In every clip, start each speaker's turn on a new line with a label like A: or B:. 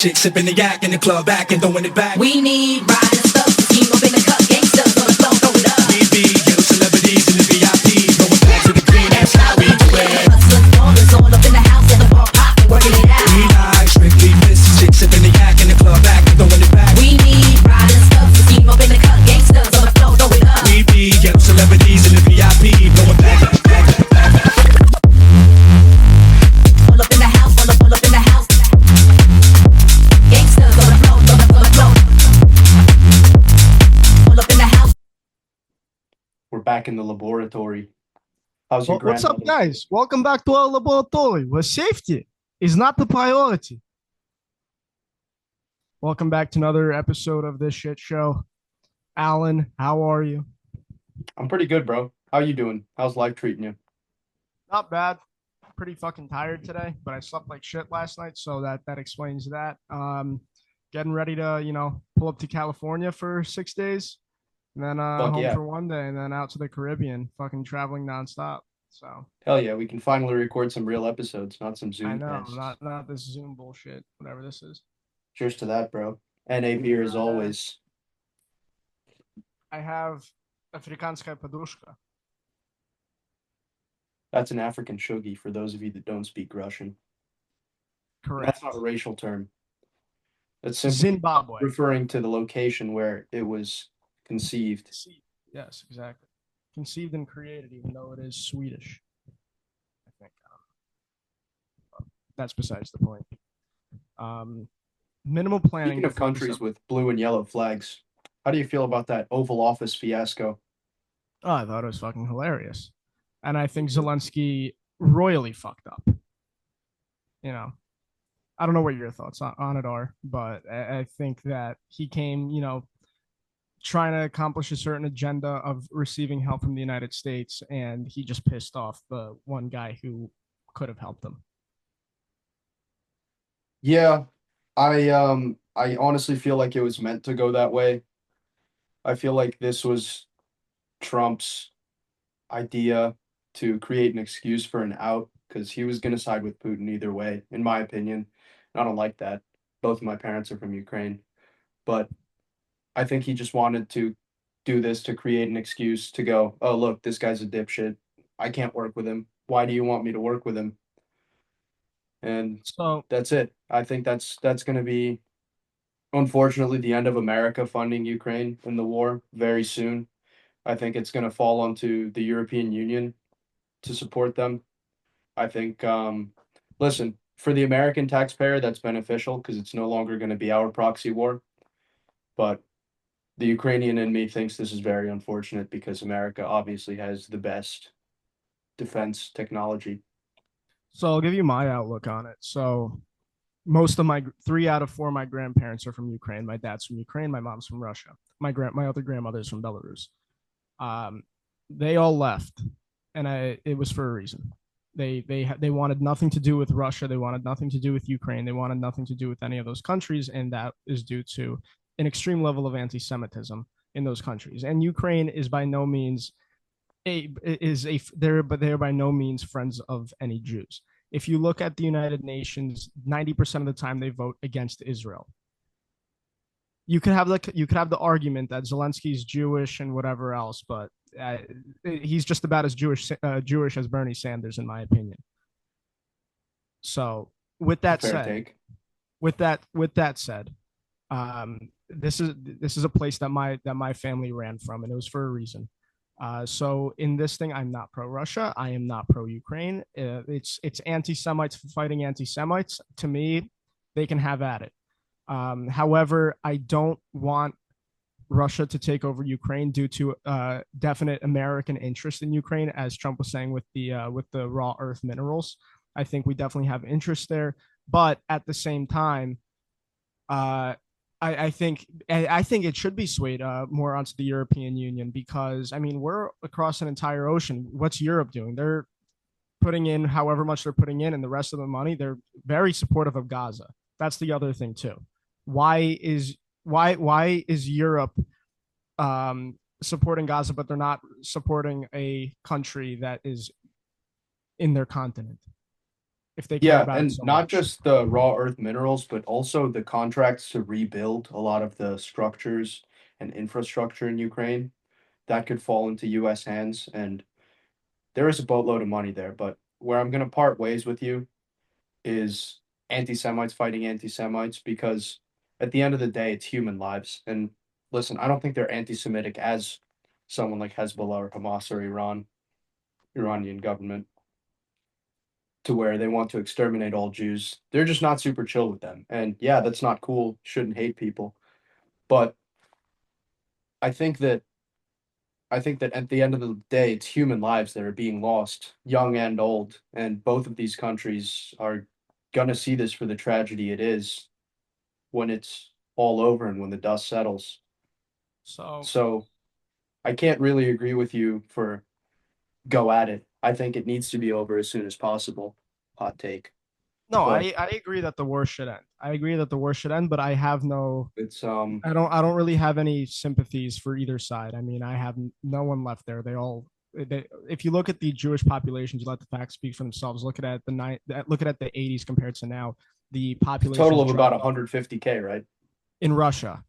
A: Chick sipping the yak in the club back and throwing it back.
B: We need riding stuff, scheme up in the cut, gangsters on the floor, throw it up.
A: We be ghetto celebrities in the VIP, throwing back to the green, that's how we do it.
B: Hustlers, ballers, all up in the house, and the bar poppin', working it out.
A: We not strictly business. Chick sipping the yak in the club back and throwing it back.
B: We need riding stuff, scheme up in the cut, gangsters on the floor, throw it up.
A: We be ghetto celebrities in the VIP, throwing back.
B: All up in the house, all up in the house. Gangsters on the floor, on the floor. All up in the house.
C: We're back in the laboratory. How's your
D: What's up,
C: grandmother?
D: guys? Welcome back to our laboratory, where safety is not the priority. Welcome back to another episode of this shit show. Alan, how are you?
C: I'm pretty good, bro. How you doing? How's life treating you?
D: Not bad. Pretty fucking tired today, but I slept like shit last night, so that explains that. Getting ready to, pull up to California for 6 days, and then home
C: yeah.
D: for 1 day, and then out to the Caribbean, fucking traveling nonstop. So
C: Hell yeah, we can finally record some real episodes, not some Zoom
D: I know,
C: casts.
D: not this Zoom bullshit, whatever this is.
C: Cheers to that, bro. NA beer as always.
D: I have Afrikanska Poduszka.
C: That's an African shuggie for those of you that don't speak Russian.
D: Correct.
C: That's not a racial term. It's simply
D: Zimbabwe.
C: referring to the location where it was conceived.
D: Yes, exactly. Conceived and created, even though it is Swedish. I think. That's besides the point. Minimal planning.
C: Speaking of countries with blue and yellow flags, how do you feel about that Oval Office fiasco?
D: Oh, I thought it was fucking hilarious. And I think Zelensky royally fucked up. I don't know what your thoughts on it are, but I think that he came, trying to accomplish a certain agenda of receiving help from the United States, and he just pissed off the one guy who could have helped him.
C: Yeah, I honestly feel like it was meant to go that way. I feel like this was Trump's idea to create an excuse for an out because he was going to side with Putin either way, in my opinion. I don't like that. Both of my parents are from Ukraine, but I think he just wanted to do this to create an excuse to go, oh, look, this guy's a dipshit. I can't work with him. Why do you want me to work with him? And
D: So
C: that's it. I think that's going to be, unfortunately, the end of America funding Ukraine in the war very soon. I think it's going to fall onto the European Union to support them. I think, listen, for the American taxpayer, that's beneficial because it's no longer going to be our proxy war. But the Ukrainian in me thinks this is very unfortunate because America obviously has the best defense technology.
D: So I'll give you my outlook on it. So most of my 3 out of 4 of my grandparents are from Ukraine. My dad's from Ukraine. My mom's from Russia. My other grandmother's from Belarus. They all left, and it was for a reason. They wanted nothing to do with Russia. They wanted nothing to do with Ukraine. They wanted nothing to do with any of those countries, and that is due to an extreme level of anti-Semitism in those countries. And Ukraine is by no means they're by no means friends of any Jews. If you look at the United Nations, 90% of the time they vote against Israel. You could have the argument that Zelensky's Jewish and whatever else, but he's just about as Jewish as Bernie Sanders, in my opinion. So, with that
C: Fair
D: said,
C: take.
D: with that said, this is a place that my family ran from, and it was for a reason. So in this thing, I'm not pro-Russia. I am not pro-Ukraine. It's anti-Semites fighting anti-Semites. To me, they can have at it. However, I don't want Russia to take over Ukraine due to definite American interest in Ukraine, as Trump was saying with the raw earth minerals. I think we definitely have interest there, but at the same time, I think it should be swayed more onto the European Union because, I mean, we're across an entire ocean. What's Europe doing? They're putting in however much they're putting in, and the rest of the money, they're very supportive of Gaza. That's the other thing too. Why is Europe supporting Gaza, but they're not supporting a country that is in their continent? if they care
C: Yeah,
D: about it
C: and
D: so
C: not
D: much.
C: just the raw earth minerals, but also the contracts to rebuild a lot of the structures and infrastructure in Ukraine that could fall into US hands. And there is a boatload of money there. But where I'm going to part ways with you is anti-Semites fighting anti-Semites, because at the end of the day, it's human lives. And listen, I don't think they're anti-Semitic as someone like Hezbollah or Hamas or Iranian government, to where they want to exterminate all Jews. They're just not super chill with them. And yeah, that's not cool. Shouldn't hate people. But I think that I think that at the end of the day, it's human lives that are being lost, young and old. And both of these countries are gonna see this for the tragedy it is when it's all over and when the dust settles.
D: So
C: So I can't really agree with you for go at it. I think it needs to be over as soon as possible. Hot take.
D: no,
C: But
D: I agree that the war should end. I agree that the war should end, but I have no
C: it's
D: I don't really have any sympathies for either side. I mean, I have no one left there. If you look at the Jewish populations, you let the facts speak for themselves. Look at the 80s compared to now. The
C: a total
D: populations
C: of about
D: dropped off
C: 150K, right?
D: in Russia.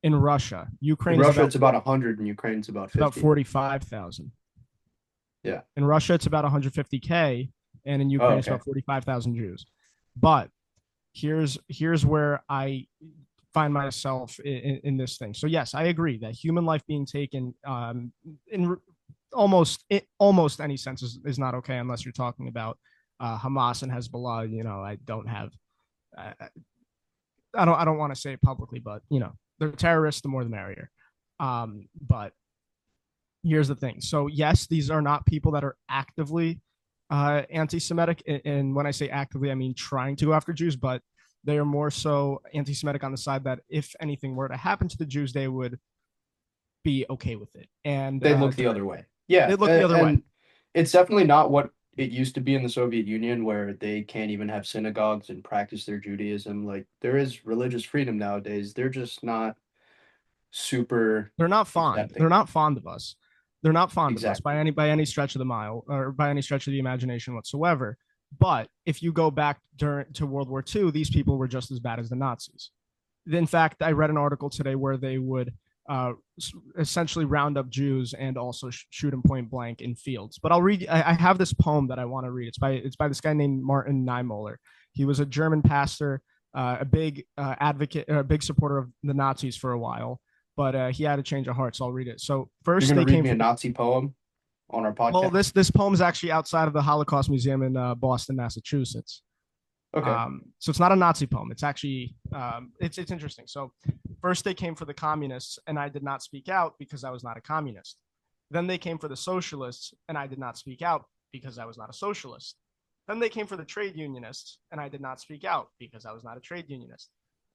D: In Russia,
C: In
D: Ukraine is
C: Russia, it's about 100, and Ukraine's about
D: it's about
C: 50.
D: 45,000.
C: Yeah.
D: In Russia, it's about 150K, and in
C: Oh,
D: Ukraine, it's
C: okay.
D: about 45,000 Jews. But here's where I find myself in this thing. So yes, I agree that human life being taken in almost any sense is not okay unless you're talking about Hamas and Hezbollah. You know, I, I don't want to say it publicly, but you know, they're terrorists. The more the merrier. But here's the thing. So yes, these are not people that are actively anti-Semitic, and when I say actively, I mean trying to go after Jews, but they are more so anti-Semitic on the side that if anything were to happen to the Jews, they would be okay with it, and
C: They look the other way. Yeah,
D: they look the other way.
C: and it's definitely not what it used to be in the Soviet Union, where they can't even have synagogues and practice their Judaism. Like there is religious freedom nowadays. They're just not super
D: They're not fond.
C: accepting.
D: They're not fond of us. They're not fond of us
C: Exactly.
D: by any stretch of the mile or by any stretch of the imagination whatsoever. But if you go back to World War II, these people were just as bad as the Nazis. In fact, I read an article today where they would uh, essentially round up Jews and also shoot them point blank in fields. But I'll read. I have this poem that I want to read. It's by this guy named Martin Niemöller. He was a German pastor, a big advocate, a big supporter of the Nazis for a while. But he had a change of heart, so I'll read it. So
C: You're
D: first,
C: gonna
D: they
C: read
D: came
C: me a
D: from.
C: Nazi poem on our
D: Well,
C: podcast?
D: this poem is actually outside of the Holocaust Museum in Boston, Massachusetts.
C: Okay.
D: So it's not a Nazi poem. It's actually it's interesting. So first they came for the communists, and I did not speak out because I was not a communist. Then they came for the socialists, and I did not speak out because I was not a socialist. Then they came for the trade unionists, and I did not speak out because I was not a trade unionist.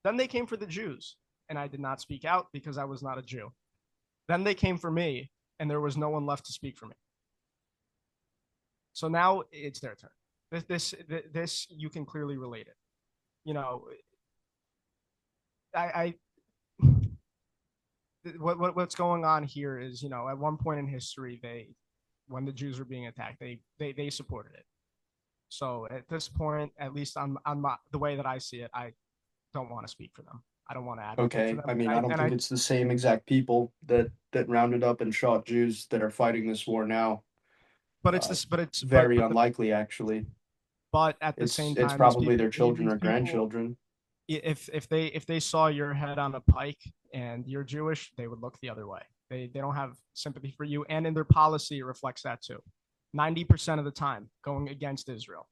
D: Then they came for the Jews, and I did not speak out because I was not a Jew. Then they came for me, and there was no one left to speak for me. So now it's their turn. This you can clearly relate it. You know, I what's going on here is, you know, at one point in history, when the Jews were being attacked, they supported it. So at this point, at least the way that I see it, I don't want to speak for them. I don't want to advocate for
C: Okay.
D: them.
C: I mean, I don't think it's the same exact people that rounded up and shot Jews that are fighting this war now.
D: But it's
C: Uh,
D: this, but it's
C: Very unlikely, actually.
D: but at the
C: It's
D: same
C: it's
D: time,
C: probably their children
D: these
C: or
D: people,
C: grandchildren.
D: if they saw your head on a pike and you're Jewish, they would look the other way. They don't have sympathy for you, and in their policy it reflects that too. 90% of the time, going against Israel.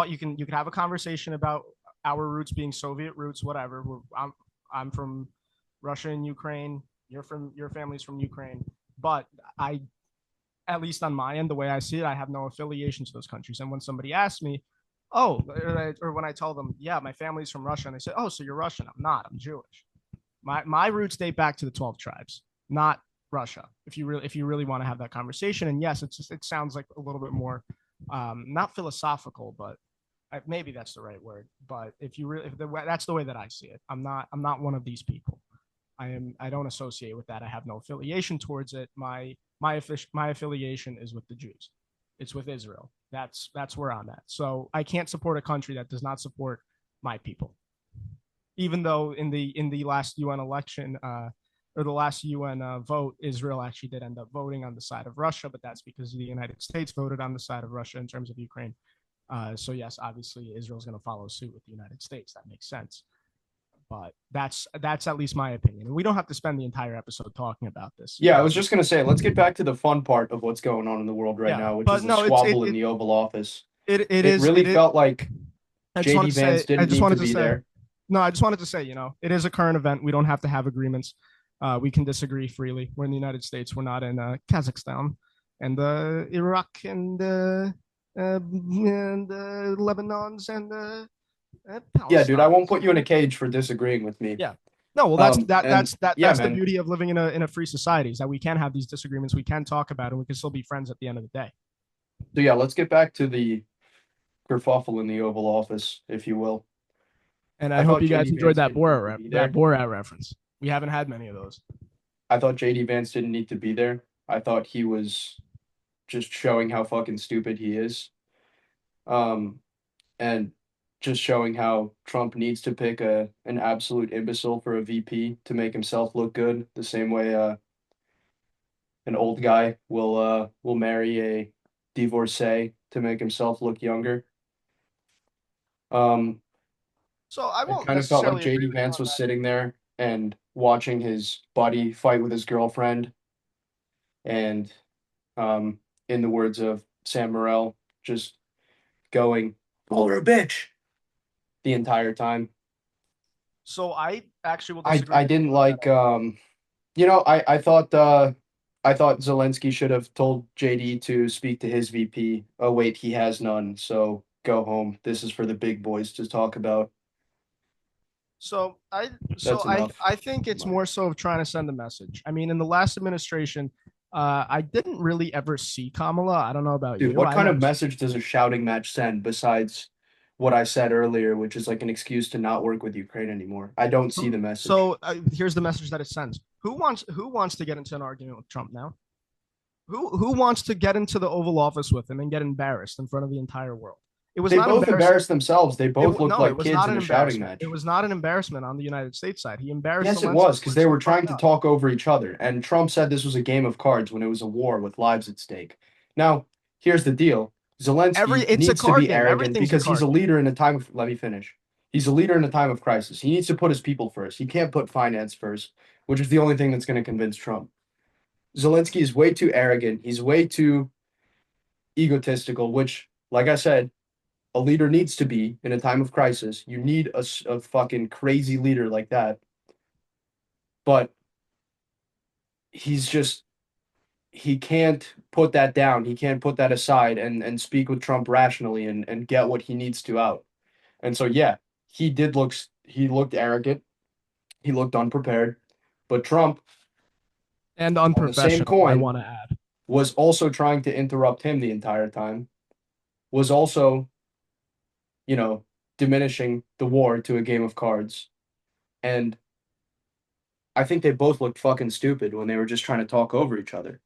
D: You can have a conversation about our roots being Soviet roots, whatever. I'm from Russia and Ukraine. Your family's from Ukraine, but I, at least on my end, the way I see it, I have no affiliation to those countries. And when somebody asks me, oh, or when I tell them, yeah, my family's from Russia, and they say, oh, so you're Russian? I'm not. I'm Jewish. My roots date back to the 12 tribes, not Russia. If you really want to have that conversation, and yes, it sounds like a little bit more not philosophical, but maybe that's the right word. But that's the way that I see it. I'm not one of these people. I don't associate with that. I have no affiliation towards it. My affiliation is with the Jews. It's with Israel. That's where I'm at. So I can't support a country that does not support my people. Even though in the last UN election, or the last UN vote, Israel actually did end up voting on the side of Russia, but that's because the United States voted on the side of Russia in terms of Ukraine. So yes, obviously Israel's going to follow suit with the United States. That makes sense. But that's at least my opinion. And we don't have to spend the entire episode talking about this.
C: Yeah, I was just gonna say, let's get back to the fun part of what's going on in the world right
D: Yeah,
C: now, which
D: but
C: is the
D: no,
C: squabble in the Oval Office.
D: It
C: It
D: is
C: really
D: it is-
C: felt like
D: I just wanted
C: JD
D: to
C: Vance
D: say. I
C: didn't
D: just
C: need
D: wanted
C: to
D: to
C: be
D: say.
C: there.
D: No, I just wanted to say, it is a current event. We don't have to have agreements. We can disagree freely. We're in the United States. We're not in Kazakhstan and Iraq and Lebanon's and
C: Yeah, dude, I
D: Palestine.
C: won't put you in a cage for disagreeing with me.
D: Yeah. No, well, that's
C: Yeah,
D: the
C: man.
D: beauty of living in a free society, is that we can have these disagreements, we can talk about it, and we can still be friends at the end of the day.
C: So yeah, let's get back to the kerfuffle in the Oval Office, if you will.
D: And I
C: I
D: hope
C: thought
D: you guys
C: JD
D: enjoyed
C: Vance
D: that
C: didn't need to be there.
D: Borat reference. We haven't had many of those.
C: I thought JD Vance didn't need to be there. I thought he was just showing how fucking stupid he is. And just showing how Trump needs to pick an absolute imbecile for a VP to make himself look good, the same way an old guy will marry a divorcee to make himself look younger.
D: So I
C: I
D: won't
C: kind of felt like
D: necessarily agree
C: JD
D: with you
C: Vance
D: on
C: was
D: that.
C: sitting there and watching his buddy fight with his girlfriend, and in the words of Sam Morril, just going, call her a bitch the entire time.
D: So I actually will
C: I
D: disagree.
C: I didn't like I thought Zelensky should have told JD to speak to his VP. Oh wait, he has none, so go home. This is for the big boys to talk about.
D: So
C: That's enough.
D: I think it's more so of trying to send a message. I mean, in the last administration, I didn't really ever see Kamala. I don't know about
C: Dude,
D: you.
C: what
D: I
C: kind of
D: never-
C: message does a shouting match send besides what I said earlier, which is like an excuse to not work with Ukraine anymore? I don't see the message.
D: So here's the message that it sends. Who wants to get into an argument with Trump now? Who wants to get into the Oval Office with him and get embarrassed in front of the entire world? It was
C: They
D: not
C: both
D: embarrassing.
C: embarrassed themselves. They both looked
D: No,
C: like
D: it was
C: kids
D: not
C: in
D: an
C: a shouting
D: embarrassment.
C: match.
D: It was not an embarrassment on the United States side. He embarrassed.
C: Yes, it
D: Zelensky
C: was, because
D: for
C: they
D: so
C: were trying
D: fucked
C: to
D: up.
C: talk over each other, and Trump said this was a game of cards when it was a war with lives at stake. Now, here's the deal. Zelensky
D: It's a
C: needs to
D: card
C: be
D: game.
C: arrogant
D: Everything's a
C: because he's a
D: card
C: leader in a time of, let me finish. He's a leader in a time of crisis. He needs to put his people first. He can't put finance first, which is the only thing that's going to convince Trump. Zelensky is way too arrogant. He's way too egotistical, which, like I said, a leader needs to be in a time of crisis. You need a fucking crazy leader like that. But he's just, he can't put that down. He can't put that aside and speak with Trump rationally and get what he needs to out. And so, yeah, he looked arrogant. He looked unprepared. But Trump,
D: and
C: on the same
D: unprofessional. I
C: coin,
D: want to add.
C: was also trying to interrupt him the entire time, was also, diminishing the war to a game of cards. And I think they both looked fucking stupid when they were just trying to talk over each other.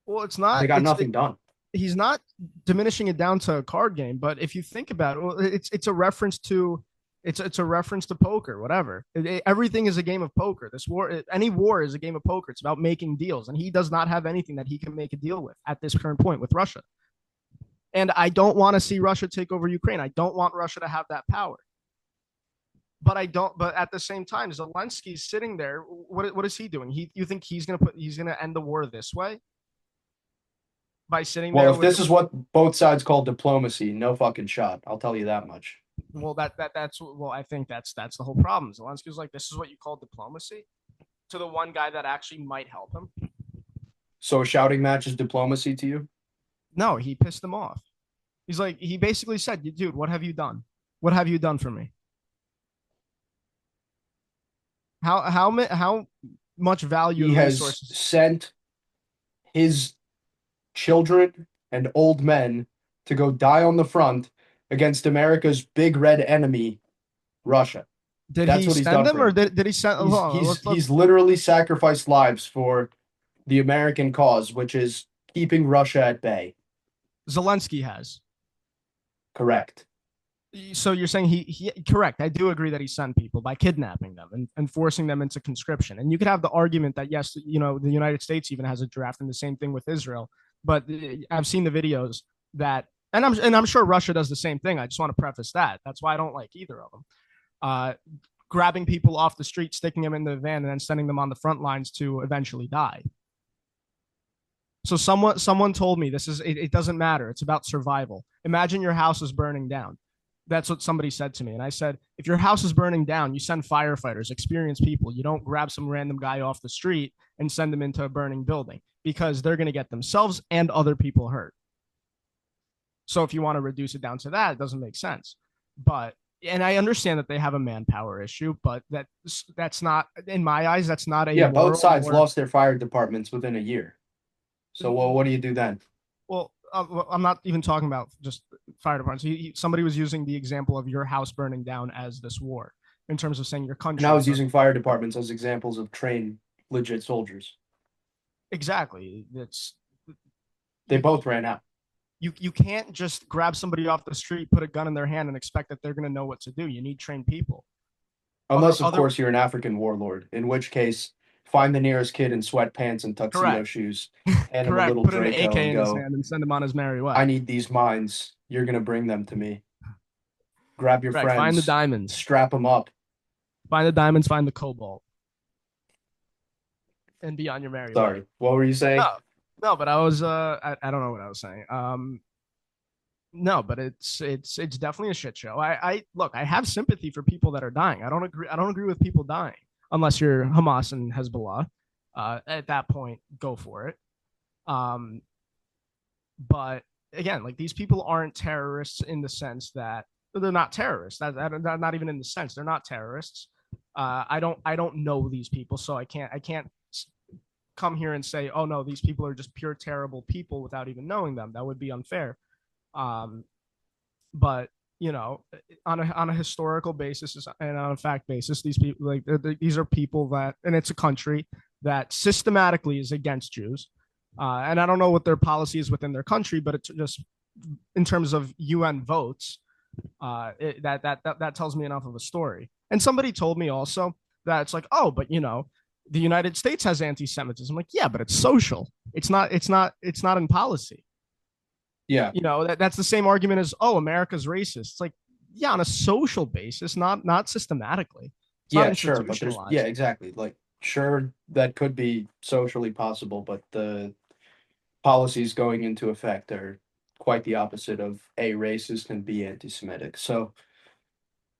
D: Well, it's not.
C: They got nothing done.
D: He's not diminishing it down to a card game, but if you think about it, well, it's a reference to it's a reference to poker, whatever. Everything is a game of poker. Any war is a game of poker. It's about making deals, and he does not have anything that he can make a deal with at this current point with Russia. And I don't want to see Russia take over Ukraine. I don't want Russia to have that power. But at the same time, Zelensky's sitting there. What is he doing? You think he's gonna end the war this way? By sitting there.
C: Well, if this is what both sides call diplomacy, no fucking shot. I'll tell you that much.
D: Well, I think that's the whole problem. Zelensky's like, this is what you call diplomacy, to the one guy that actually might help him.
C: So a shouting match is diplomacy to you?
D: No, he pissed him off. He's like, he basically said, dude, what have you done? What have you done for me? How much value
C: He
D: and
C: has
D: resources?
C: sent his children and old men to go die on the front against America's big red enemy, Russia.
D: Did
C: That's
D: he
C: what he's
D: send
C: done
D: them,
C: for
D: or
C: him.
D: did he send?
C: He's literally sacrificed lives for the American cause, which is keeping Russia at bay.
D: Zelensky has.
C: Correct.
D: So you're saying he correct. I do agree that he sent people by kidnapping them and forcing them into conscription. And you could have the argument that yes, the United States even has a draft, and the same thing with Israel. But I've seen the videos that, and I'm sure Russia does the same thing. I just want to preface that. That's why I don't like either of them. Grabbing people off the street, sticking them in the van, and then sending them on the front lines to eventually die. So someone told me it doesn't matter. It's about survival. Imagine your house is burning down. That's what somebody said to me. And I said, if your house is burning down, you send firefighters, experienced people. You don't grab some random guy off the street and send them into a burning building, because they're going to get themselves and other people hurt. So if you want to reduce it down to that, it doesn't make sense. But, and I understand that they have a manpower issue, but that's not, in my eyes, that's not a
C: Yeah, both sides lost their fire departments within a year. So, well, what do you do then?
D: Well, I'm not even talking about just fire departments. Somebody was using the example of your house burning down as this war, in terms of saying your country.
C: And I was using fire departments as examples of trained, legit soldiers.
D: Exactly.
C: They both ran out.
D: You can't just grab somebody off the street, put a gun in their hand, and expect that they're going to know what to do. You need trained people.
C: Unless, of course, you're an African warlord, in which case, find the nearest kid in sweatpants and tuxedo shoes, hand him a little
D: Put an
C: Draco
D: AK
C: and
D: in his
C: go,
D: hand and send him on his merry way.
C: I need these mines. You're going to bring them to me. Grab your friends.
D: Find the diamonds.
C: Strap them up.
D: Find the diamonds, find the cobalt. And be on your merry way.
C: Sorry, what were you saying?
D: No, but I was I don't know what I was saying. No, but it's definitely a shit show. I look, I have sympathy for people that are dying. I don't agree with people dying unless you're Hamas and Hezbollah. At that point, go for it. But again, like, these people aren't terrorists in the sense that they're not terrorists. Not even in the sense they're not terrorists. I don't know these people, so I can't come here and say, oh no, these people are just pure terrible people without even knowing them. That would be unfair. But on a historical basis and on a fact basis, these people, like, these are people that, and it's a country that systematically is against Jews. And I don't know what their policy is within their country, but it's just in terms of UN votes, that tells me enough of a story. And somebody told me also that it's like, oh, but the United States has anti-Semitism. I'm like, yeah, but it's social. It's not in policy.
C: Yeah.
D: That's the same argument as, oh, America's racist. It's like, yeah, on a social basis, not systematically.
C: Yeah, sure. But yeah, exactly. Like, sure, that could be socially possible, but the policies going into effect are quite the opposite of A, racist, and B, anti-Semitic. So,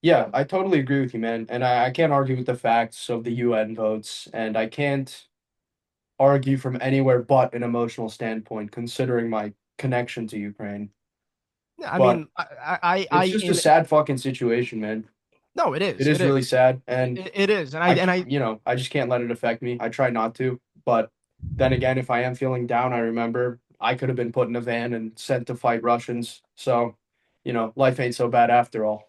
C: yeah, I totally agree with you, man. And I can't argue with the facts of the UN votes, and I can't argue from anywhere but an emotional standpoint, considering my connection to Ukraine.
D: Yeah, I mean,
C: it's just a sad fucking situation, man.
D: No, it is.
C: It is really sad, and
D: it is. And
C: I just can't let it affect me. I try not to, but then again, if I am feeling down, I remember I could have been put in a van and sent to fight Russians. So, life ain't so bad after all.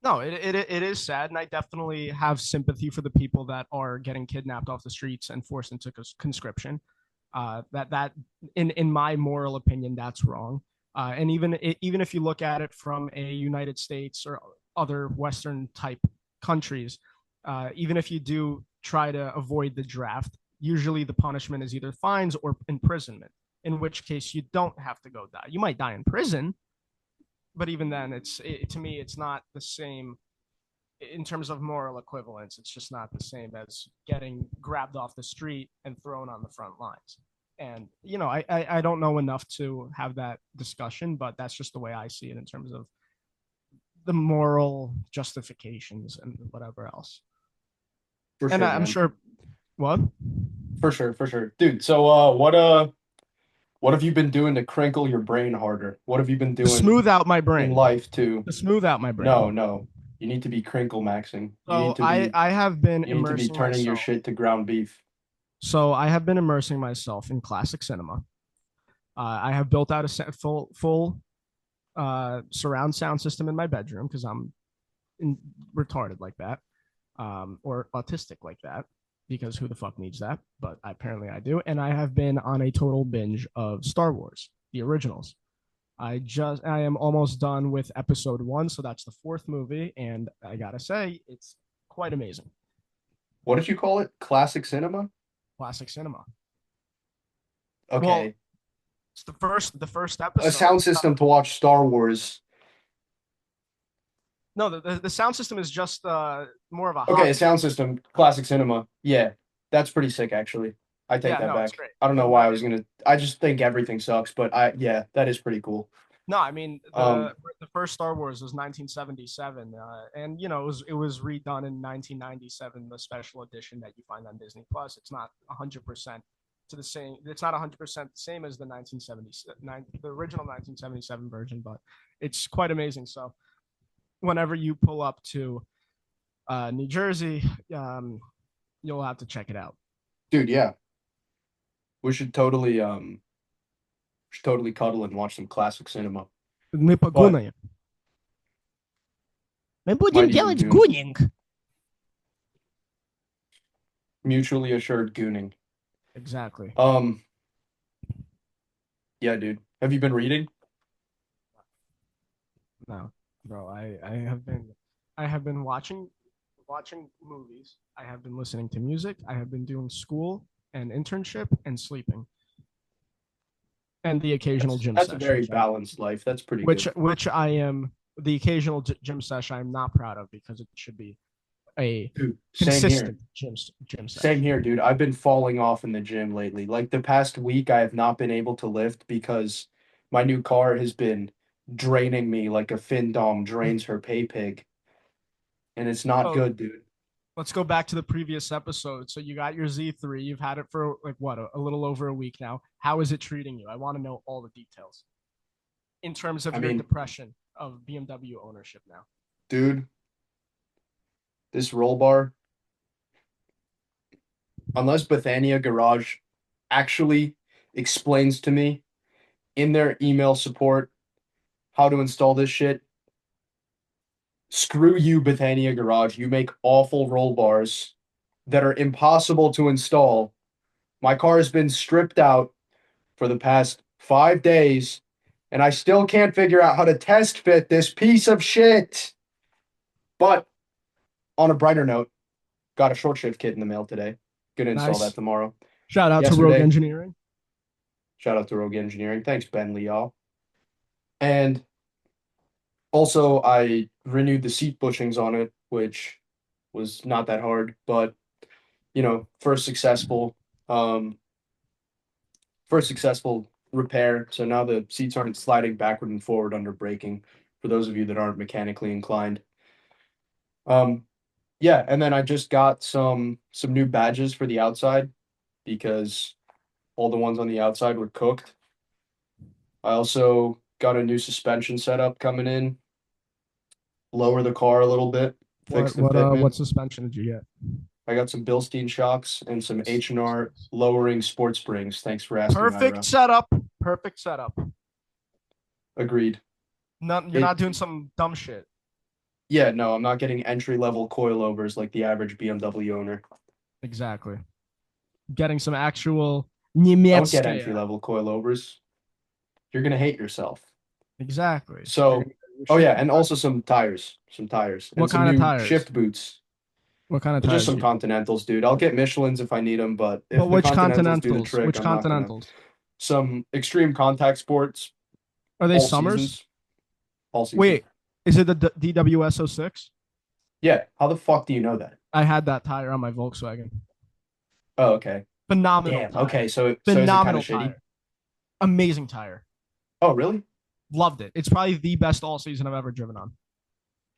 D: No, it is sad, and I definitely have sympathy for the people that are getting kidnapped off the streets and forced into conscription. That in my moral opinion, that's wrong. And even if you look at it from a United States or other Western type countries, even if you do try to avoid the draft, usually the punishment is either fines or imprisonment, in which case you don't have to go die. You might die in prison, but even then, to me, it's not the same in terms of moral equivalence. It's just not the same as getting grabbed off the street and thrown on the front lines. And, I don't know enough to have that discussion, but that's just the way I see it in terms of the moral justifications and whatever else.
C: For
D: and
C: sure,
D: I'm
C: man.
D: sure. What?
C: For sure. Dude, so what have you been doing to crinkle your brain harder? What have you been doing
D: to smooth out my brain
C: in life to
D: smooth out my brain?
C: No. You need to be crinkle maxing.
D: So I have been
C: you need to be turning your shit to ground beef.
D: So I have been immersing myself in classic cinema. I have built out a full surround sound system in my bedroom because I'm retarded like that, or autistic like that, because who the fuck needs that? But apparently I do. And I have been on a total binge of Star Wars, the originals. I am almost done with episode one, so that's the fourth movie, and I gotta say, it's quite amazing.
C: What did you call it? Classic cinema?
D: Classic cinema. Well,
C: Okay.
D: it's the first
C: A
D: episode.
C: sound system to watch Star Wars.
D: No, the sound system is just more of a
C: Okay, a
D: hobby.
C: sound system, classic cinema. Yeah, that's pretty sick, actually. I take
D: Yeah,
C: that
D: no, it's
C: back.
D: great.
C: I don't know
D: And
C: why I was gonna. I just think everything sucks, but yeah, that is pretty cool.
D: no, I mean
C: Um,
D: the first Star Wars was 1977, and it was redone in 1997, the special edition that you find on Disney Plus. It's not 100% to the same. It's not 100% the same as the 1979, the original 1977 version, but it's quite amazing. So whenever you pull up to New Jersey, you'll have to check it out.
C: dude, yeah, we should totally cuddle and watch some classic cinema.
D: My
C: But
D: paguna. My
C: might
D: будем
C: even
D: делать
C: do
D: гунинг.
C: mutually assured gooning.
D: Exactly.
C: Yeah, dude. Have you been reading?
D: No, bro. I have been watching movies. I have been listening to music. I have been doing school and internship and sleeping and the occasional gym
C: That's a
D: session.
C: very balanced life. That's pretty
D: Which
C: good.
D: which I am the occasional gym session. I'm not proud of because it should be a
C: Dude, same here.
D: consistent gym
C: Same
D: session.
C: here, dude. I've been falling off in the gym lately. Like the past week, I have not been able to lift because my new car has been draining me like a fin dom drains her pay pig. And it's not
D: So
C: good, dude.
D: let's go back to the previous episode. So you got your Z3. You've had it for like what, a little over a week now. How is it treating you? I want to know all the details in terms of
C: I
D: your
C: mean,
D: depression of BMW ownership now.
C: dude, this roll bar, unless Bethania Garage actually explains to me in their email support how to install this shit, screw you, Bethania Garage. You make awful roll bars that are impossible to install. My car has been stripped out for the past 5 days, and I still can't figure out how to test fit this piece of shit. But on a brighter note, got a short shift kit in the mail today. Gonna install that
D: Nice.
C: tomorrow.
D: Shout out to Rogue
C: Yesterday,
D: Engineering.
C: shout out to Rogue Engineering. Thanks, Ben Lee, y'all. And also, I renewed the seat bushings on it, which was not that hard, but first successful repair. So now the seats aren't sliding backward and forward under braking for those of you that aren't mechanically inclined. Yeah, and then I just got some new badges for the outside because all the ones on the outside were cooked. I also got a new suspension setup coming in, lower the car a little bit, fix the
D: What
C: fitment.
D: suspension did you get?
C: I got some Bilstein shocks and some H&R
D: Nice.
C: lowering sports springs. Thanks for asking,
D: Perfect
C: Ira.
D: setup. Perfect setup.
C: Agreed.
D: You're not doing some dumb shit.
C: Yeah, no, I'm not getting entry-level coilovers like the average BMW owner.
D: Exactly. Getting some actual
C: Don't get
D: Niemieckie.
C: entry-level coilovers. You're gonna hate yourself.
D: Exactly. You're
C: So,
D: gonna-
C: oh yeah, and also some tires, and
D: What
C: some
D: kind of
C: new
D: tires?
C: shift boots.
D: What kind of
C: Just
D: tires?
C: some Continentals, dude. I'll get Michelin's if I need them, but
D: But
C: if the
D: which
C: Continentals do the
D: Continentals?
C: trick,
D: Which
C: I'm not gonna.
D: Continentals?
C: Some extreme contact sports,
D: Are they
C: all
D: Summers?
C: seasons, all seasons.
D: Wait, is it the DWS06?
C: Yeah, how the fuck do you know that?
D: I had that tire on my Volkswagen.
C: Oh, okay.
D: Phenomenal
C: Damn.
D: tire.
C: Okay, so is it kind
D: Phenomenal
C: of shitty?
D: tire. Amazing tire.
C: Oh, really?
D: Loved it. It's probably the best all season I've ever driven on.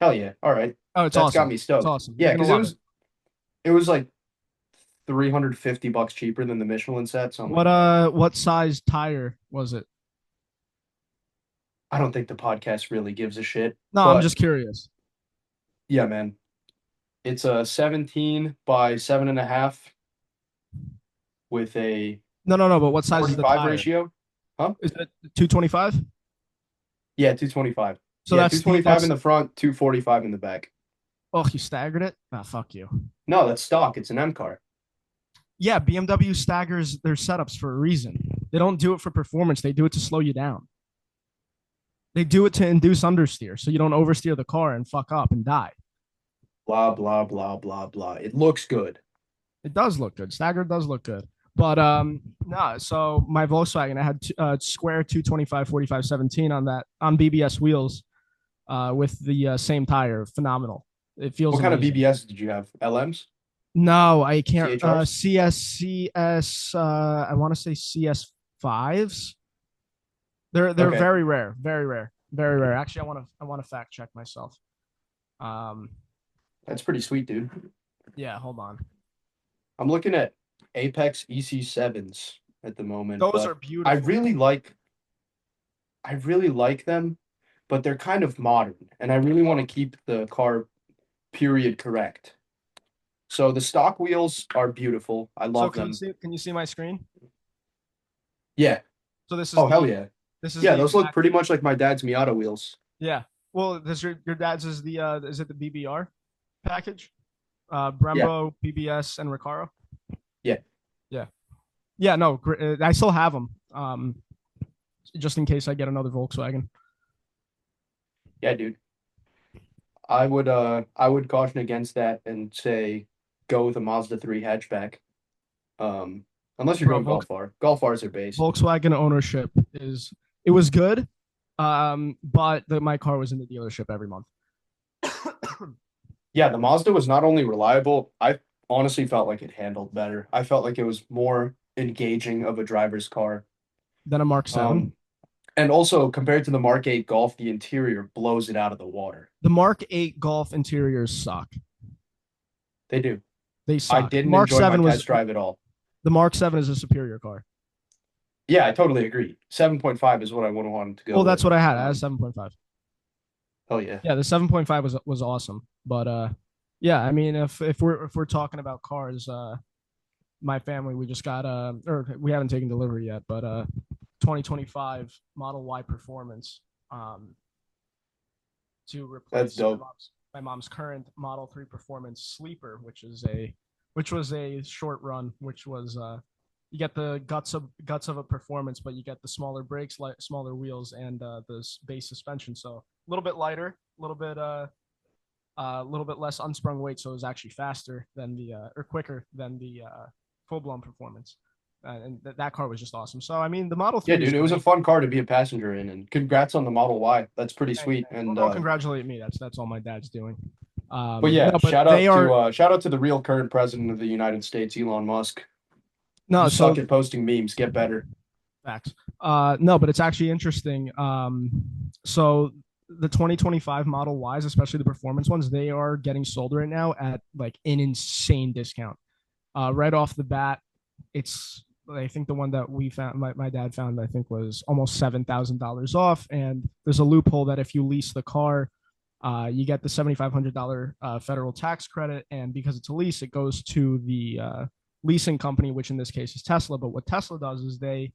C: Hell yeah. All right.
D: Oh, it's
C: That's
D: awesome.
C: got me stoked.
D: It's awesome.
C: Yeah,
D: You're gonna
C: because
D: love
C: it was like $350 cheaper than the Michelin set. So I'm like,
D: what size tire was it?
C: I don't think the podcast really gives a shit.
D: No,
C: but
D: I'm just curious.
C: yeah, man. It's a 17 by 7.5 with a
D: No, but what size is the
C: 45
D: tire?
C: ratio. Huh?
D: Is it 225?
C: Yeah, 225.
D: So
C: Yeah,
D: that's
C: 225 in the front, 245 in the back.
D: Oh, you staggered it? Ah, fuck you.
C: No, that's stock. It's an M car.
D: Yeah, BMW staggers their setups for a reason. They don't do it for performance. They do it to slow you down. They do it to induce understeer, so you don't oversteer the car and fuck up and die.
C: Blah blah blah blah blah. It looks good.
D: It does look good. Staggered does look good. But no, so my Volkswagen, I had square 225 45 17 on that on BBS wheels with the same tire. Phenomenal. It feels
C: What kind of
D: amazing.
C: BBS did you have? LMs?
D: No, I can't.
C: CHRs?
D: CS. I want to say CS fives. They're
C: Okay,
D: very rare, very rare, very rare. Actually, I want to fact check myself. Um,
C: that's pretty sweet, dude.
D: yeah, hold on.
C: I'm looking at Apex EC7s at the moment,
D: Those are
C: but I
D: beautiful.
C: really like I really like them, but they're kind of modern, and I really want to keep the car period correct. So the stock wheels are beautiful. I
D: So
C: love
D: can you
C: them.
D: see? Can you see my screen?
C: Yeah.
D: So this is
C: Oh, hell
D: the
C: yeah.
D: this is
C: Yeah,
D: the
C: those look
D: exact.
C: pretty much like my dad's Miata wheels.
D: Yeah. Well, this your dad's is the is it the BBR package?
C: Yeah.
D: Brembo, BBS, and Recaro.
C: Yeah.
D: Yeah. Yeah. No, I still have them. Just in case I get another Volkswagen.
C: Yeah, dude. I would caution against that and say go with a Mazda 3 hatchback. Unless you're
D: Bro,
C: going Golf R. Golf R's are base.
D: Volkswagen ownership is it was good, but my car was in the dealership every month.
C: Yeah, the Mazda was not only reliable, I honestly felt like it handled better. I felt like it was more engaging of a driver's car.
D: Then a Mark
C: Um,
D: Seven.
C: and also compared to the Mark 8 Golf, the interior blows it out of the water.
D: The Mark 8 Golf interiors suck.
C: They do.
D: They
C: I
D: suck.
C: didn't enjoy my test drive at all.
D: The Mark 7 is a superior car.
C: Yeah, I totally agree. 7.5 is what I would have wanted to go
D: Well, that's
C: with.
D: what I had. I had 7.5.
C: Hell yeah.
D: Yeah, the 7.5 was awesome. But yeah, I mean if we're talking about cars, my family we just got or we haven't taken delivery yet, but 2025 Model Y Performance um to
C: That's
D: replace
C: dope.
D: my mom's current Model 3 Performance Sleeper, which was a short run, which was you get the guts of a performance, but you get the smaller brakes, smaller wheels, and the base suspension. So a little bit lighter, a little bit less unsprung weight, so it was actually faster than the or quicker than the full blown performance. And that car was just awesome. So I mean, the Model
C: Yeah,
D: 3 is
C: dude, it was a
D: great.
C: fun car to be a passenger in, and congrats on the Model Y. That's pretty
D: Thanks,
C: sweet.
D: thanks. Well,
C: And
D: don't congratulate me. That's all my dad's doing.
C: but yeah,
D: No, but they are
C: shout out to the real current president of the United States, Elon Musk. You
D: no.
C: suck
D: So
C: at posting memes. Get better.
D: facts. No, but it's actually interesting. So the 2025 Model Ys, especially the performance ones, they are getting sold right now at like an insane discount. Right off the bat, it's I think the one that we found, my dad found, I think was almost $7,000 off. And there's a loophole that if you lease the car, you get the $7,500 federal tax credit, and because it's a lease, it goes to the leasing company, which in this case is Tesla. But what Tesla does is they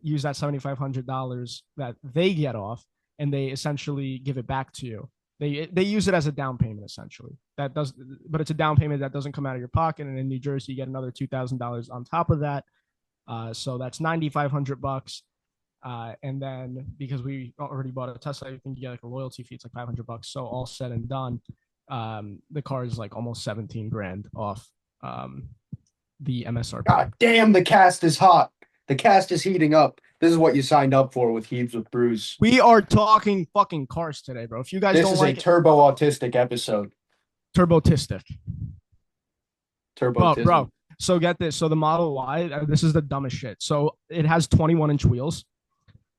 D: use that $7,500 that they get off, and they essentially give it back to you. They use it as a down payment essentially. That does, but it's a down payment that doesn't come out of your pocket. And in New Jersey, you get another $2,000 on top of that. So that's $9,500. And then because we already bought a Tesla, I think you get like a loyalty fee. It's like $500. So all said and done, the car is like almost 17 grand off the MSRP.
C: God damn, the cast is hot. The cast is heating up. This is what you signed up for with Heebs with Brews.
D: We are talking fucking cars today, bro. If you guys
C: This
D: don't
C: is
D: like
C: a turbo autistic episode.
D: TurboT.I.Z.M.
C: Turbo
D: Bro. So get this. So the Model Y, this is the dumbest shit. So it has 21-inch wheels.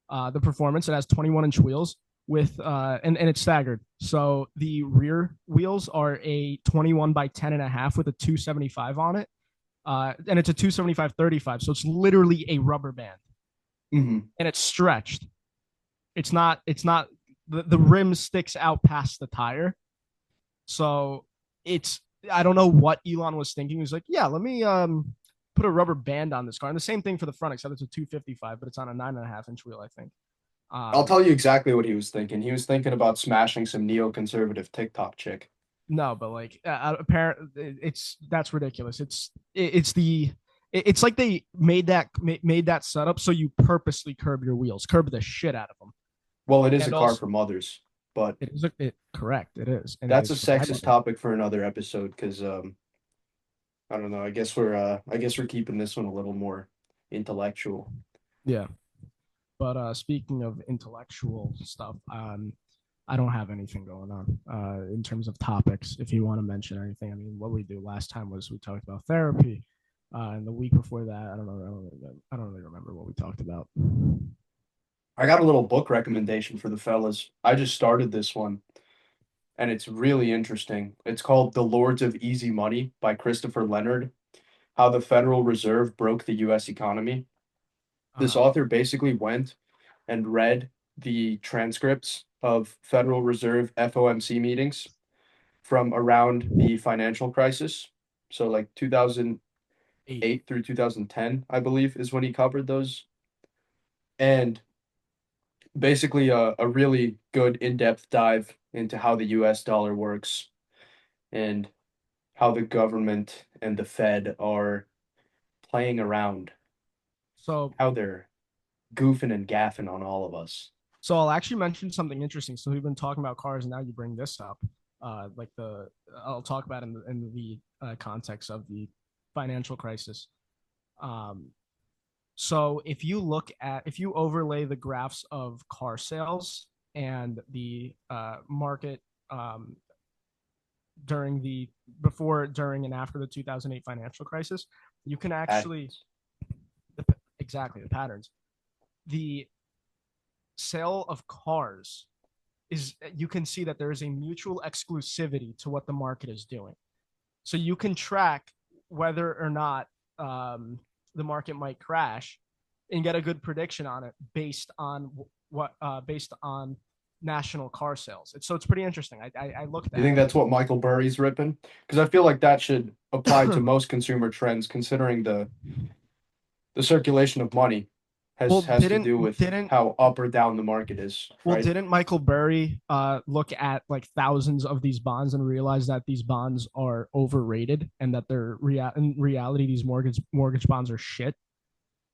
D: The performance, it has 21-inch wheels with and it's staggered. So the rear wheels are a 21 by 10 and a half with a 275 on it. And it's a 275/35. So it's literally a rubber band.
C: Mm-hmm.
D: And it's stretched. It's not the rim sticks out past the tire. So it's I don't know what Elon was thinking. He was like, yeah, let me put a rubber band on this car. And the same thing for the front, except it's a 255, but it's on a 9.5-inch wheel, I think.
C: I'll tell you exactly what he was thinking. He was thinking about smashing some neoconservative TikTok chick.
D: No, but like apparently that's ridiculous. It's like they made that setup so you purposely curb your wheels, curb the shit out of them.
C: Well, it is a
D: And
C: car
D: also,
C: for mothers, but
D: it is correct. It is, and
C: that's a
D: it's for my
C: sexist
D: mother.
C: topic for another episode because I don't know. I guess we're keeping this one a little more intellectual.
D: Yeah. But speaking of intellectual stuff, I don't have anything going on in terms of topics. If you want to mention anything, I mean, what we do last time was we talked about therapy, and the week before that, I don't really remember what we talked about.
C: I got a little book recommendation for the fellas. I just started this one and it's really interesting. It's called The Lords of Easy Money by Christopher Leonard. How the Federal Reserve Broke the US Economy. This
D: Uh,
C: author basically went and read the transcripts of Federal Reserve FOMC meetings from around the financial crisis. So like 2008
D: 8.
C: through 2010, I believe, is when he covered those. And basically a really good in-depth dive into how the US dollar works and how the government and the Fed are playing around,
D: So,
C: how they're goofing and gaffing on all of us.
D: so I'll actually mention something interesting. So we've been talking about cars, and now you bring this up. Like I'll talk about in the context of the financial crisis. Um, So if you overlay the graphs of car sales and the market um, during the before, during, and after the 2008 financial crisis, you can actually
C: Patents.
D: exactly the patterns. The sale of cars is you can see that there is a mutual exclusivity to what the market is doing. So you can track whether or not the market might crash and get a good prediction on it based on national car sales. It's pretty interesting. I looked
C: You
D: at
C: think
D: it.
C: that's what Michael Burry's ripping? Because I feel like that should apply to most consumer trends, considering the circulation of money
D: well,
C: has to do with
D: didn't
C: how up or down the market is,
D: well
C: right?
D: didn't Michael Burry look at like thousands of these bonds and realize that these bonds are overrated and that in reality these mortgage bonds are shit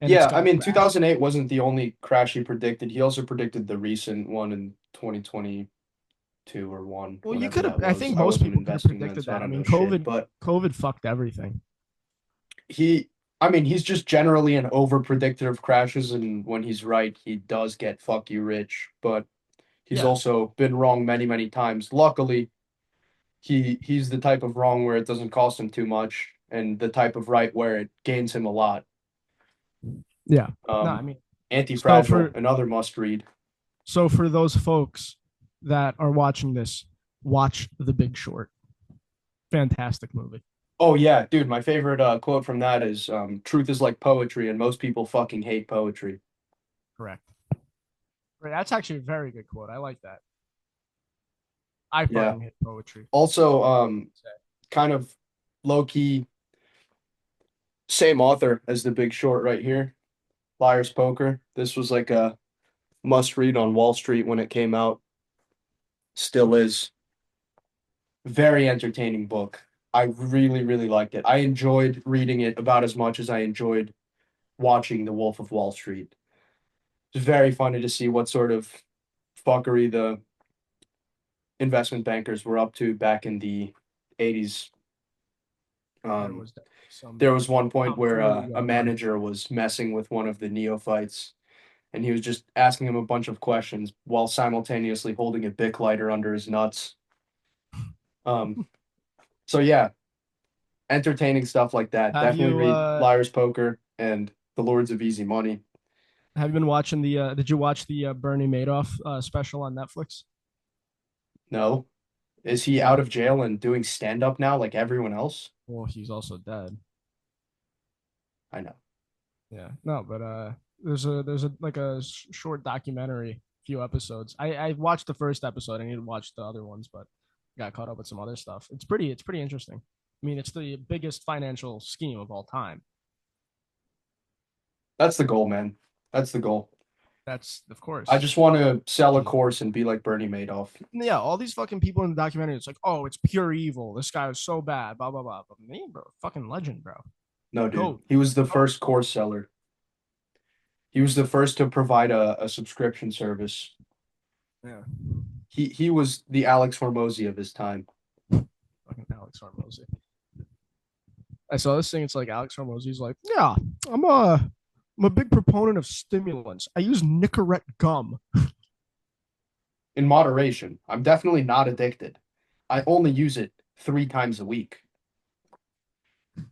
D: and it's
C: Yeah, I
D: gonna
C: mean,
D: crash.
C: 2008 wasn't the only crash he predicted. He also predicted the recent one in 2022 or one,
D: Well, you
C: whenever
D: could have.
C: that
D: I
C: was.
D: think
C: I
D: most
C: wasn't
D: people could have
C: investing then,
D: predicted
C: so I
D: that. I
C: don't know
D: mean,
C: shit. But
D: COVID fucked everything.
C: he, I mean, he's just generally an over predictor of crashes, and when he's right, he does get fuck you rich. But he's
D: Yeah,
C: also been wrong many, many times. Luckily, he's the type of wrong where it doesn't cost him too much, and the type of right where it gains him a lot.
D: yeah. No, I
C: Um,
D: mean, so
C: Anti-Fragile,
D: for
C: another must read.
D: so for those folks that are watching this, watch The Big Short. Fantastic movie.
C: Oh yeah, dude, my favorite quote from that is truth is like poetry and most people fucking hate poetry.
D: Correct. Right, that's actually a very good quote. I like that. I
C: Yeah.
D: fucking hate poetry.
C: Also, kind of low key same author as The Big Short right here, Liar's Poker. This was like a must read on Wall Street when it came out. Still is. Very entertaining book. I really, really liked it. I enjoyed reading it about as much as I enjoyed watching The Wolf of Wall Street. It's very funny to see what sort of fuckery the investment bankers were up to back in the 80s.
D: There
C: Um,
D: was some
C: there was one point where
D: tomfoolery
C: a
D: going on.
C: manager was messing with one of the neophytes, and he was just asking him a bunch of questions while simultaneously holding a Bic lighter under his nuts. Um, so yeah, entertaining stuff like that.
D: Have
C: Definitely
D: you
C: read Liar's Poker and The Lords of Easy Money.
D: have you been watching the? Did you watch the Bernie Madoff special on Netflix?
C: No, is he
D: Yeah.
C: out of jail and doing stand up now like everyone else?
D: Well, he's also dead.
C: I know.
D: Yeah. No, but there's a like a short documentary, few episodes. I watched the first episode. I need to watch the other ones, but got caught up with some other stuff. It's pretty interesting. I mean, it's the biggest financial scheme of all time.
C: That's the goal, man. That's the goal.
D: That's of
C: I
D: course.
C: just want to sell a course and be like Bernie Madoff.
D: Yeah, all these fucking people in the documentary, it's like, oh, it's pure evil. This guy is so bad, blah blah blah. But me, bro, fucking legend, bro.
C: No, dude.
D: Goat.
C: He was the
D: Goat.
C: first course seller. He was the first to provide a subscription service.
D: Yeah.
C: He was the Alex Hormozy of his time.
D: Fucking Alex Hormozy. I saw this thing. It's like Alex Hormozy's like, yeah, I'm a big proponent of stimulants. I use Nicorette gum.
C: In moderation. I'm definitely not addicted. I only use it 3 times a week.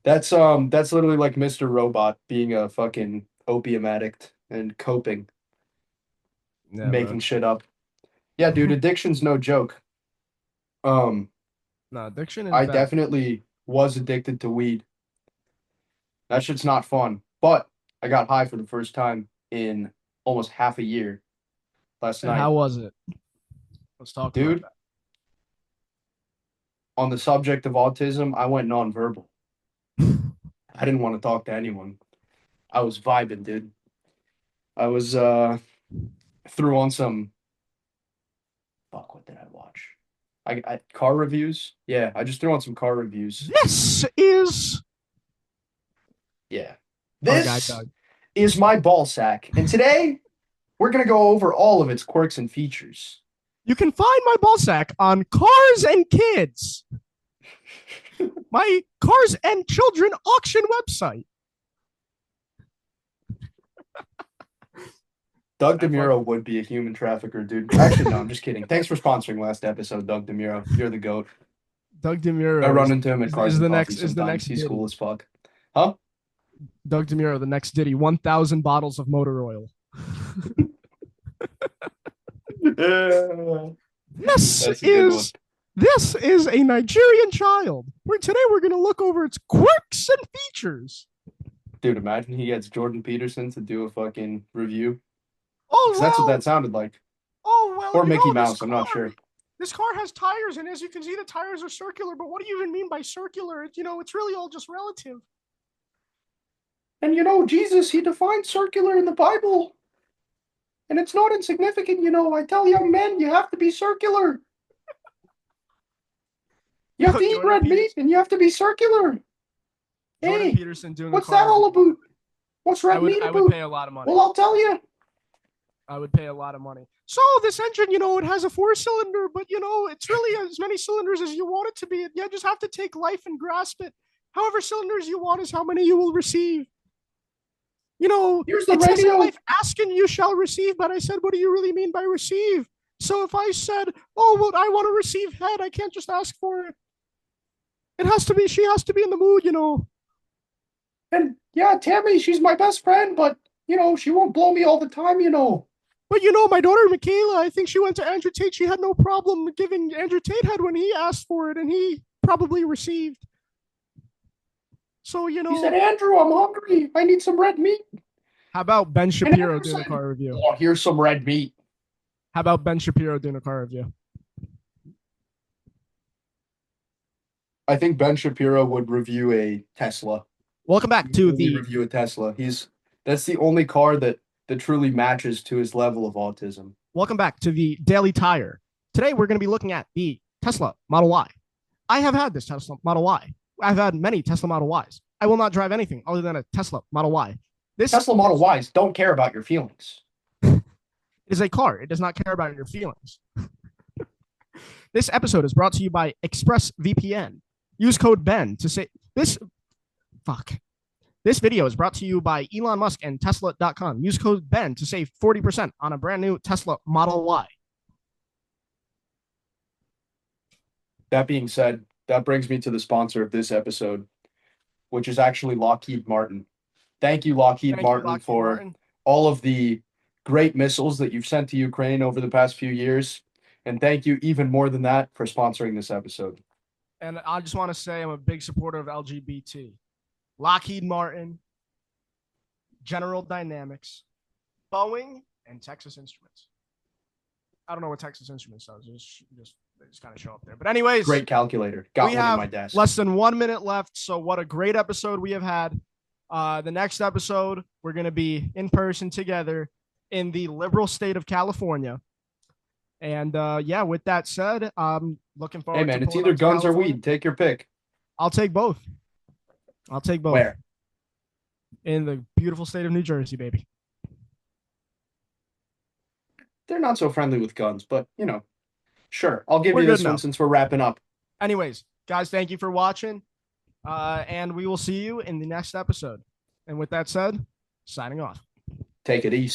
C: That's literally like Mr. Robot being a fucking opium addict and coping,
D: Yeah,
C: making shit up. Yeah, dude, addiction's no joke. Um,
D: no, addiction is
C: I
D: bad.
C: definitely was addicted to weed. That shit's not fun. But I got high for the first time in almost half a year last
D: And
C: night.
D: how was it? Let's talk
C: Dude,
D: about
C: on the subject of autism, I went nonverbal. I didn't want to talk to anyone. I was vibing, dude. I was threw on some fuck, what did I watch? I car reviews. Yeah, I just threw on some car reviews.
D: This is
C: Yeah.
D: our guy
C: This
D: Doug.
C: is my ball sack. And today we're gonna go over all of its quirks and features.
D: You can find my ball sack on Cars and Kids, my Cars and Children auction website.
C: Doug DeMuro would be a human trafficker, dude. Actually, no, I'm just kidding. Thanks for sponsoring last episode, Doug DeMuro. You're the GOAT.
D: Doug DeMuro
C: I run into him at Cars
D: is
C: and
D: the
C: Coffee
D: next
C: sometimes. He's
D: Diddy.
C: cool as fuck. Huh?
D: Doug DeMuro, the next Diddy, 1,000 bottles of motor oil. This is a Nigerian child. Today we're going to look over its quirks and features.
C: Dude, imagine he gets Jordan Peterson to do a fucking review.
D: Oh,
C: 'Cause that's what that sounded like.
D: Oh, well.
C: Or Mickey Mouse, I'm not sure.
D: This car has tires, and as you can see, the tires are circular. But what do you even mean by circular? It's really all just relative.
C: And Jesus, he defined circular in the Bible. And it's not insignificant, I tell young men, you have to be circular. You have to eat red meat, and you have to be circular.
D: Jordan
C: Hey,
D: Peterson doing
C: what's that all about? What's red meat about?
D: I would pay a lot of money.
C: Well, I'll tell you.
D: I would pay a lot of money. So this engine, it has a 4-cylinder, but it's really as many cylinders as you want it to be. You just have to take life and grasp it. However cylinders you want is how many you will receive.
C: Here's the
D: it says in
C: radio.
D: life, ask and you shall receive. But I said, what do you really mean by receive? So if I said, oh, well, I want to receive head, I can't just ask for it. She has to be in the mood,
C: And yeah, Tammy, she's my best friend, but she won't blow me all the time,
D: But my daughter Michaela, I think she went to Andrew Tate. She had no problem giving Andrew Tate head when he asked for it, and he probably received. So
C: He said, Andrew, I'm hungry. I need some red meat.
D: How about Ben Shapiro doing a car review?
C: Oh, here's some red meat.
D: How about Ben Shapiro doing a car review?
C: I think Ben Shapiro would review a Tesla.
D: Welcome back to the
C: review a Tesla. That's the only car that truly matches to his level of autism.
D: Welcome back to the Daily Tire. Today we're going to be looking at the Tesla Model Y. I have had this Tesla Model Y. I've had many Tesla Model Ys. I will not drive anything other than a Tesla Model Y. This
C: Tesla Model Ys don't care about your feelings.
D: is a car. It does not care about your feelings. This episode is brought to you by ExpressVPN. Use code BEN to say this. Fuck. This video is brought to you by Elon Musk and Tesla.com. Use code BEN to save 40% on a brand new Tesla Model Y.
C: That being said, that brings me to the sponsor of this episode, which is actually Lockheed Martin. Thank you, Lockheed Martin, for all of the great missiles that you've sent to Ukraine over the past few years. And thank you even more than that for sponsoring this episode.
D: And I just want to say I'm a big supporter of LGBT. Lockheed Martin, General Dynamics, Boeing, and Texas Instruments. I don't know what Texas Instruments does. They just kind of show up there. But anyways.
C: Great calculator. Got one in my desk.
D: Less than 1 minute left. So what a great episode we have had. The next episode, we're going to be in person together in the liberal state of California. And yeah, with that said, I'm looking forward to
C: Hey, man, it's either guns or weed. Take your pick.
D: I'll take both.
C: Where?
D: In the beautiful state of New Jersey, baby.
C: they're not so friendly with guns, but you know, sure. I'll give
D: We're
C: you
D: good
C: this one
D: enough.
C: since we're wrapping up.
D: Anyways, guys, thank you for watching. And we will see you in the next episode. And with that said, signing off.
C: Take it easy.